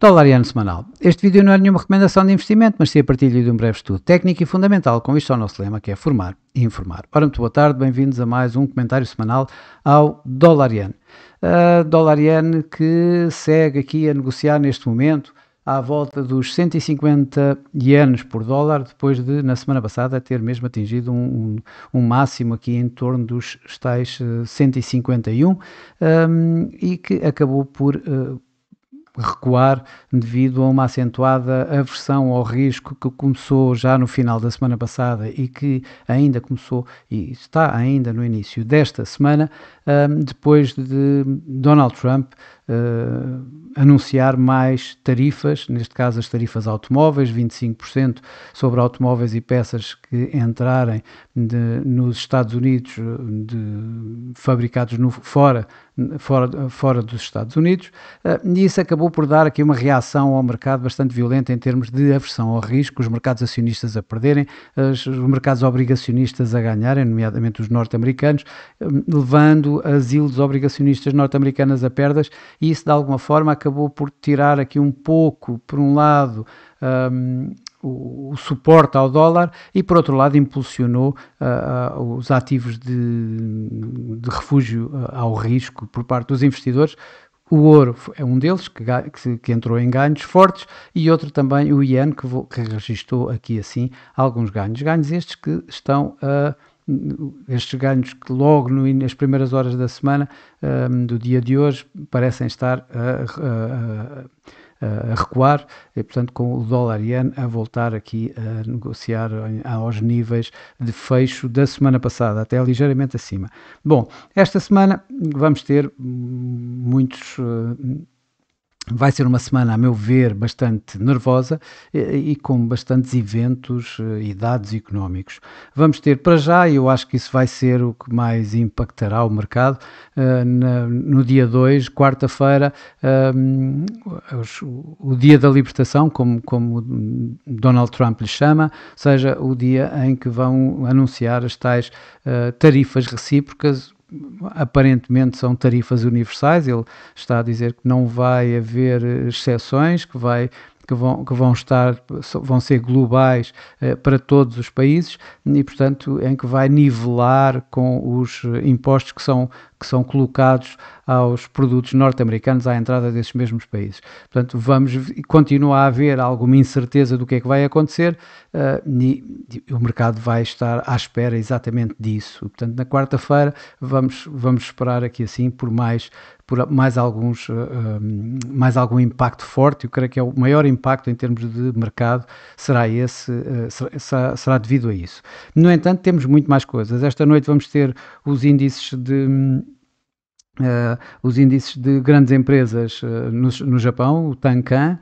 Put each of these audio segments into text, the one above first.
Dólar-iene semanal. Este vídeo não é nenhuma recomendação de investimento, mas sim a partilha de um breve estudo técnico e fundamental com isto ao nosso lema, que é formar e informar. Ora, muito boa tarde, bem-vindos a mais um comentário semanal ao Dólar-iene. Dólar-iene que segue aqui a negociar neste momento à volta dos 150 ienes por dólar, depois de, na semana passada, ter mesmo atingido um máximo aqui em torno dos tais 151 e que acabou por recuar devido a uma acentuada aversão ao risco que começou já no final da semana passada e que ainda começou e está ainda no início desta semana, depois de Donald Trump anunciar mais tarifas, neste caso as tarifas automóveis, 25% sobre automóveis e peças que entrarem nos Estados Unidos, fabricados fora dos Estados Unidos, e isso acabou por dar aqui uma reação ao mercado bastante violenta em termos de aversão ao risco, os mercados acionistas a perderem, os mercados obrigacionistas a ganharem, nomeadamente os norte-americanos, levando as yields obrigacionistas norte-americanas a perdas, e isso de alguma forma acabou por tirar aqui um pouco, por um lado, o suporte ao dólar e, por outro lado, impulsionou os ativos de refúgio ao risco por parte dos investidores. O ouro é um deles, que entrou em ganhos fortes, e outro também, o iene, que registrou aqui assim alguns ganhos. Ganhos estes que estão estes ganhos que logo nas primeiras horas da semana, do dia de hoje, parecem estar a recuar, e portanto com o dólar-iene a voltar aqui a negociar aos níveis de fecho da semana passada, até ligeiramente acima. Bom, esta semana vamos ter vai ser uma semana, a meu ver, bastante nervosa e com bastantes eventos e dados económicos. Vamos ter para já, e eu acho que isso vai ser o que mais impactará o mercado, no dia 2, quarta-feira, o dia da libertação, como Donald Trump lhe chama, ou seja, o dia em que vão anunciar as tais tarifas recíprocas. Aparentemente são tarifas universais, ele está a dizer que não vai haver exceções, que vão ser globais para todos os países e, portanto, em que vai nivelar com os impostos que são colocados aos produtos norte-americanos à entrada desses mesmos países. Portanto, continua a haver alguma incerteza do que é que vai acontecer e o mercado vai estar à espera exatamente disso. Portanto, na quarta-feira vamos esperar aqui assim por mais algum impacto forte. Eu creio que é o maior impacto em termos de mercado será devido a isso. No entanto, temos muito mais coisas. Esta noite vamos ter os índices de grandes empresas no Japão, o Tankan,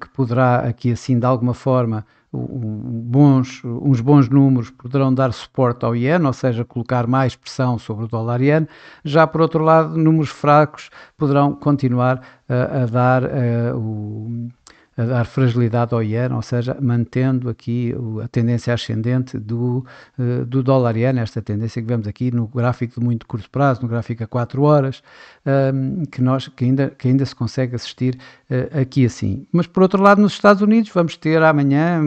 que poderá aqui assim de alguma forma uns bons números poderão dar suporte ao iene, ou seja, colocar mais pressão sobre o dólar-iene. Já por outro lado, números fracos poderão continuar a dar fragilidade ao iene, ou seja, mantendo aqui a tendência ascendente do dólar-iene, esta tendência que vemos aqui no gráfico de muito curto prazo, no gráfico a 4 horas, que ainda se consegue assistir aqui assim. Mas por outro lado, nos Estados Unidos vamos ter amanhã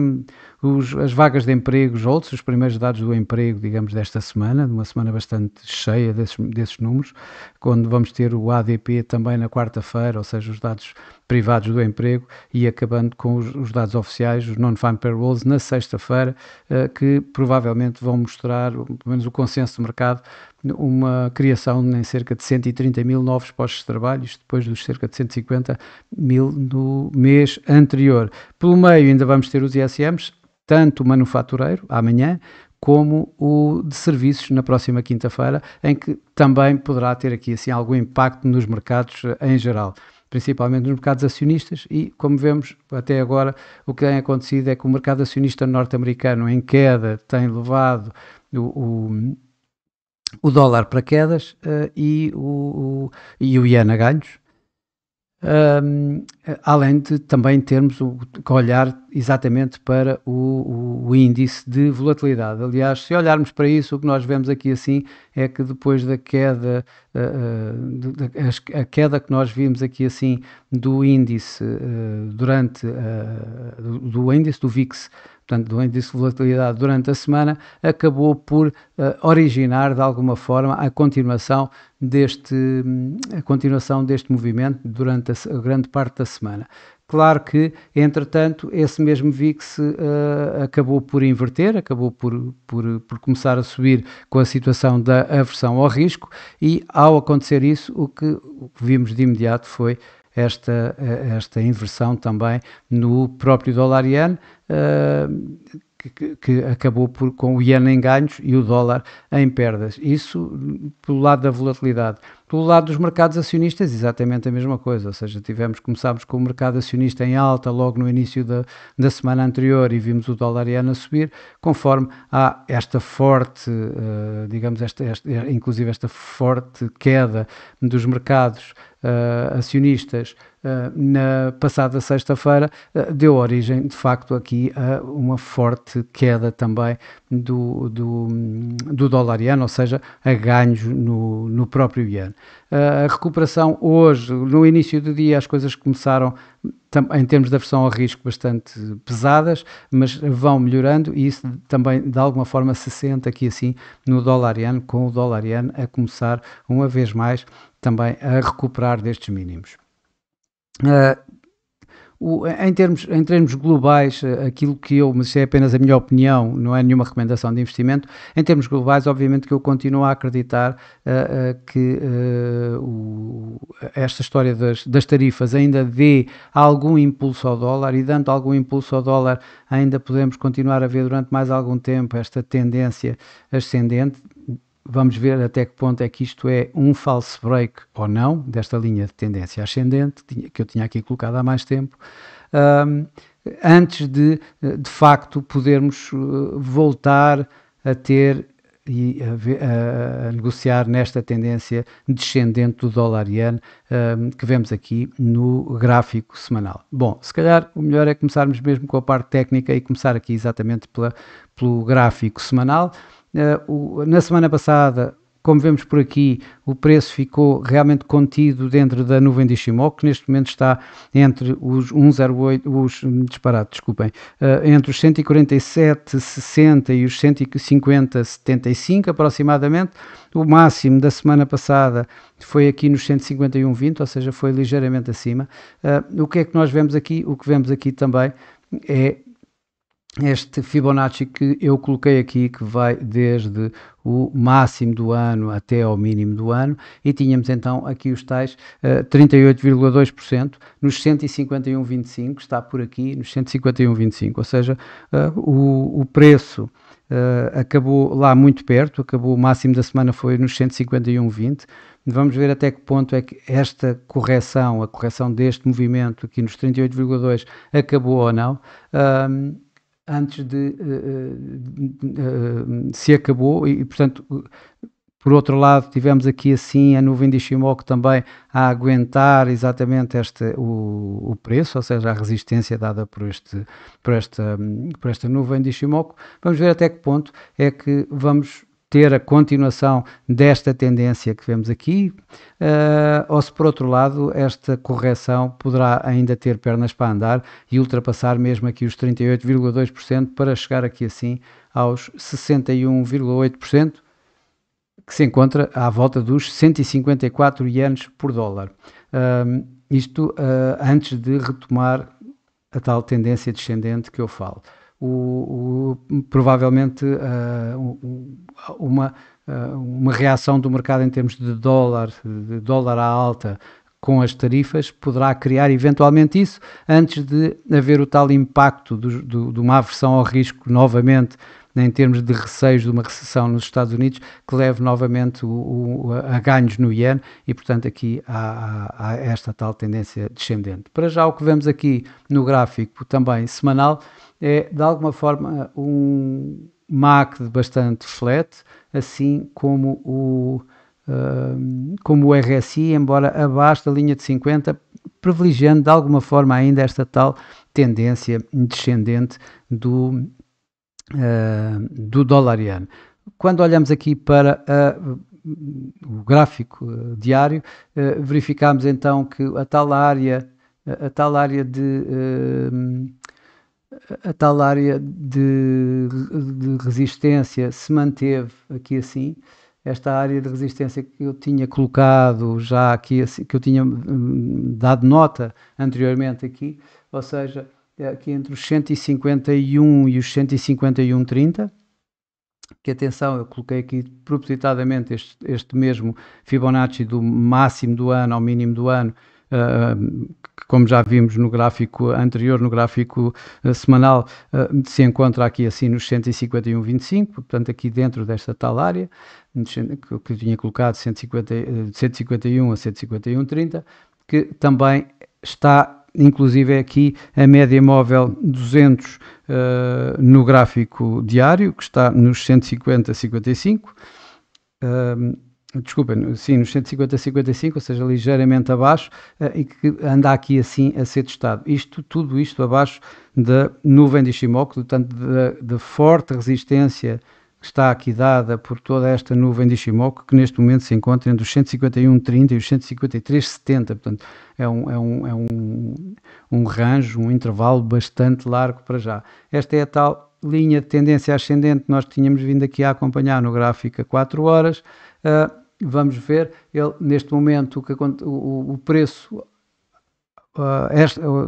as vagas de emprego JOLTS, os primeiros dados do emprego, digamos, desta semana, de uma semana bastante cheia desses números, quando vamos ter o ADP também na quarta-feira, ou seja, os dados privados do emprego, e acabando com os dados oficiais, os non-farm payrolls, na sexta-feira, que provavelmente vão mostrar, pelo menos o consenso do mercado, uma criação em cerca de 130 mil novos postos de trabalho, isto depois dos cerca de 150 mil no mês anterior. Pelo meio ainda vamos ter os ISMs, tanto o manufatureiro, amanhã, como o de serviços na próxima quinta-feira, em que também poderá ter aqui assim algum impacto nos mercados em geral, principalmente nos mercados acionistas, e como vemos até agora o que tem acontecido é que o mercado acionista norte-americano em queda tem levado o dólar para quedas e o iene a ganhos. Um, além de também termos que olhar exatamente para o índice de volatilidade. Aliás, se olharmos para isso, o que nós vemos aqui assim é que depois da queda, a queda que nós vimos aqui assim do índice durante do índice do VIX, portanto, do índice de volatilidade durante a semana, acabou por originar de alguma forma a continuação deste movimento durante a grande parte da semana. Claro que, entretanto, esse mesmo VIX acabou por inverter, acabou por começar a subir com a situação da aversão ao risco e, ao acontecer isso, o que vimos de imediato foi esta inversão também no próprio dólar-iene, que acabou com o iene em ganhos e o dólar em perdas. Isso pelo lado da volatilidade. Pelo lado dos mercados acionistas, exatamente a mesma coisa, ou seja, começámos com o mercado acionista em alta logo no início da semana anterior e vimos o dólar-iene a subir, conforme há esta forte, digamos, inclusive esta forte queda dos mercados acionistas na passada sexta-feira, deu origem, de facto, aqui a uma forte queda também do dólar-iene, ou seja, a ganhos no próprio iene. A recuperação hoje, no início do dia, as coisas começaram, em termos de aversão ao risco, bastante pesadas, mas vão melhorando e isso também, de alguma forma, se sente aqui assim no dólar-iene, com o dólar-iene a começar, uma vez mais, também a recuperar destes mínimos. Em termos globais, aquilo que mas isso é apenas a minha opinião, não é nenhuma recomendação de investimento, em termos globais, obviamente que eu continuo a acreditar que esta história das tarifas ainda dê algum impulso ao dólar e, dando algum impulso ao dólar, ainda podemos continuar a ver durante mais algum tempo esta tendência ascendente. Vamos ver até que ponto é que isto é um false break ou não, desta linha de tendência ascendente, que eu tinha aqui colocado há mais tempo, antes de facto, podermos voltar a ter e a negociar nesta tendência descendente do dólar-iene que vemos aqui no gráfico semanal. Bom, se calhar o melhor é começarmos mesmo com a parte técnica e começar aqui exatamente pelo gráfico semanal. Na semana passada, como vemos por aqui, o preço ficou realmente contido dentro da nuvem de Ishimoku, que neste momento está entre os 108, entre os 147,60 e os 150,75 aproximadamente. O máximo da semana passada foi aqui nos 151,20, ou seja, foi ligeiramente acima. O que é que nós vemos aqui? O que vemos aqui também é este Fibonacci que eu coloquei aqui, que vai desde o máximo do ano até ao mínimo do ano, e tínhamos então aqui os tais 38,2% nos 151,25, está por aqui nos 151,25, ou seja, o preço acabou lá muito perto, o máximo da semana foi nos 151,20. Vamos ver até que ponto é que esta correção, a correção deste movimento aqui nos 38,2 acabou ou não. Antes de se acabou e, portanto, por outro lado, tivemos aqui assim a nuvem de Ishimoku também a aguentar exatamente o preço, ou seja, a resistência dada por esta nuvem de Ishimoku. Vamos ver até que ponto é que vamos ter a continuação desta tendência que vemos aqui, ou se por outro lado esta correção poderá ainda ter pernas para andar e ultrapassar mesmo aqui os 38,2% para chegar aqui assim aos 61,8%, que se encontra à volta dos 154 ienes por dólar. Isto antes de retomar a tal tendência descendente que eu falo. Provavelmente uma reação do mercado em termos de dólar à alta com as tarifas poderá criar eventualmente isso, antes de haver o tal impacto de uma aversão ao risco novamente, em termos de receios de uma recessão nos Estados Unidos, que leve novamente a ganhos no iene e, portanto, aqui há esta tal tendência descendente. Para já, o que vemos aqui no gráfico também semanal é, de alguma forma, um MACD bastante flat, assim como o RSI, embora abaixo da linha de 50, privilegiando de alguma forma ainda esta tal tendência descendente do dólar-iene. Quando olhamos aqui para o gráfico diário, verificamos então que a tal área de resistência se manteve aqui assim. Esta área de resistência que eu tinha colocado já aqui, que eu tinha dado nota anteriormente aqui, ou seja, aqui entre os 151 e os 151,30, que atenção, eu coloquei aqui propositadamente este mesmo Fibonacci do máximo do ano ao mínimo do ano, que, como já vimos no gráfico anterior, no gráfico semanal, se encontra aqui assim nos 151,25, portanto aqui dentro desta tal área, que eu tinha colocado de 151 a 151,30, que também está inclusive aqui a média móvel 200 no gráfico diário, que está nos 150,55, desculpem, sim, nos 150,55, ou seja, ligeiramente abaixo, e que anda aqui assim a ser testado. Tudo isto abaixo da nuvem de Ishimoku, portanto, da forte resistência que está aqui dada por toda esta nuvem de Ishimoku, que neste momento se encontra entre os 151,30 e os 153,70, portanto é um range, um intervalo bastante largo para já. Esta é a tal linha de tendência ascendente que nós tínhamos vindo aqui a acompanhar no gráfico a 4 horas. Vamos ver, neste momento o preço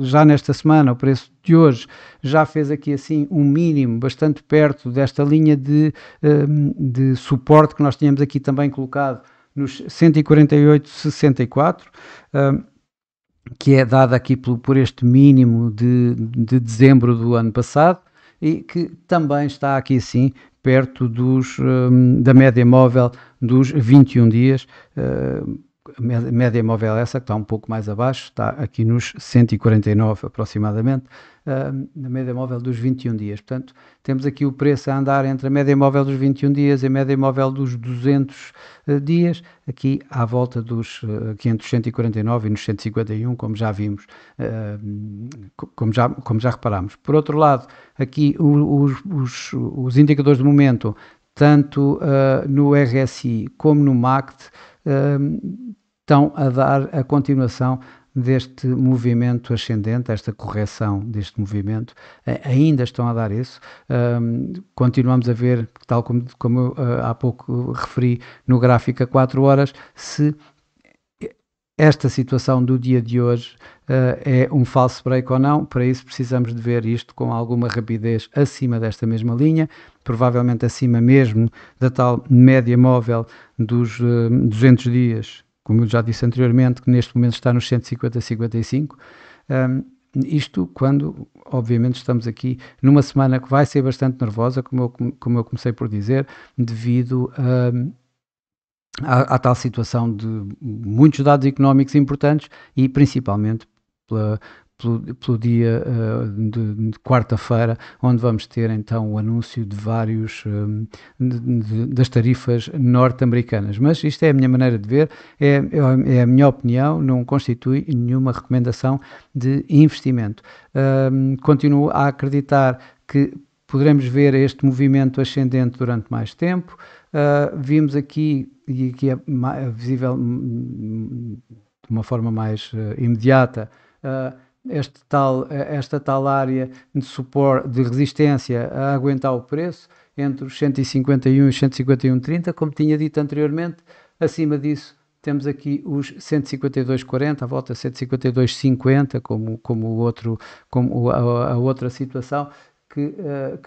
já nesta semana, o preço de hoje já fez aqui assim um mínimo bastante perto desta linha de suporte que nós tínhamos aqui também colocado nos 148,64, que é dada aqui por este mínimo de dezembro do ano passado, e que também está aqui assim perto da média móvel dos 21 dias, média móvel essa que está um pouco mais abaixo, está aqui nos 149 aproximadamente, na média móvel dos 21 dias. Portanto, temos aqui o preço a andar entre a média móvel dos 21 dias e a média móvel dos 200 dias, aqui à volta aqui entre os 149 e nos 151, como já vimos, como já reparámos. Por outro lado, aqui os indicadores de momento, tanto no RSI como no MACD, estão a dar a continuação deste movimento ascendente, esta correção deste movimento, ainda estão a dar isso. Continuamos a ver, tal como eu há pouco referi no gráfico a 4 horas, se esta situação do dia de hoje é um falso break ou não. Para isso precisamos de ver isto com alguma rapidez acima desta mesma linha, provavelmente acima mesmo da tal média móvel dos 200 dias, como eu já disse anteriormente, que neste momento está nos 150,55. Isto quando, obviamente, estamos aqui numa semana que vai ser bastante nervosa, como eu comecei por dizer, devido à tal situação de muitos dados económicos importantes e principalmente pelo dia de quarta-feira, onde vamos ter então o anúncio de vários das tarifas norte-americanas. Mas isto é a minha maneira de ver, é a minha opinião, não constitui nenhuma recomendação de investimento. Continuo a acreditar que poderemos ver este movimento ascendente durante mais tempo. Vimos aqui, e aqui é visível de uma forma mais imediata, esta tal área de suporte, de resistência a aguentar o preço entre os 151 e os 151,30, como tinha dito anteriormente. Acima disso temos aqui os 152,40, a volta 152,50, como a outra situação, que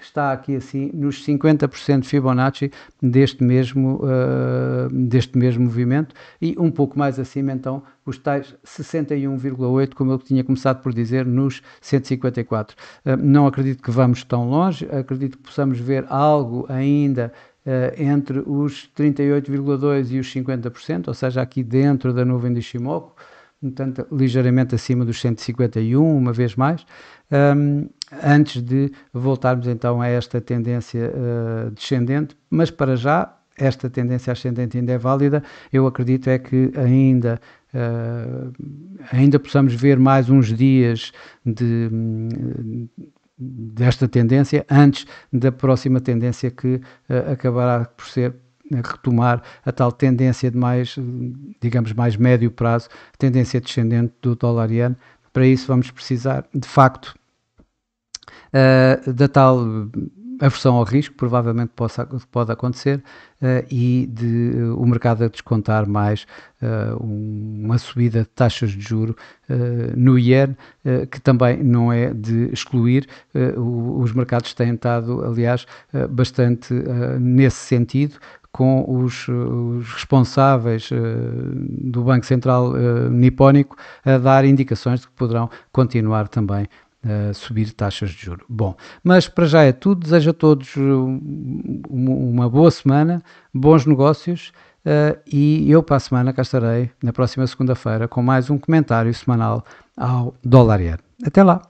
está aqui assim nos 50% Fibonacci deste mesmo movimento, e um pouco mais acima então os tais 61,8, como eu tinha começado por dizer, nos 154. Não acredito que vamos tão longe, acredito que possamos ver algo ainda entre os 38,2 e os 50%, ou seja, aqui dentro da nuvem de Ishimoku, portanto, ligeiramente acima dos 151, uma vez mais, antes de voltarmos então a esta tendência descendente, mas para já esta tendência ascendente ainda é válida, eu acredito é que ainda possamos ver mais uns dias desta tendência antes da próxima tendência que acabará por ser retomar a tal tendência de mais, digamos, mais médio prazo, tendência descendente do dólar-iene. Para isso vamos precisar, de facto, da tal aversão ao risco, provavelmente pode acontecer, e de o mercado a descontar mais uma subida de taxas de juro no iene, que também não é de excluir. Os mercados têm estado, aliás, bastante nesse sentido, com os responsáveis do Banco Central nipónico a dar indicações de que poderão continuar também subir taxas de juros. Bom, mas para já é tudo. Desejo a todos uma boa semana, bons negócios, e eu para a semana cá estarei, na próxima segunda-feira, com mais um comentário semanal ao dólar-iene. Até lá!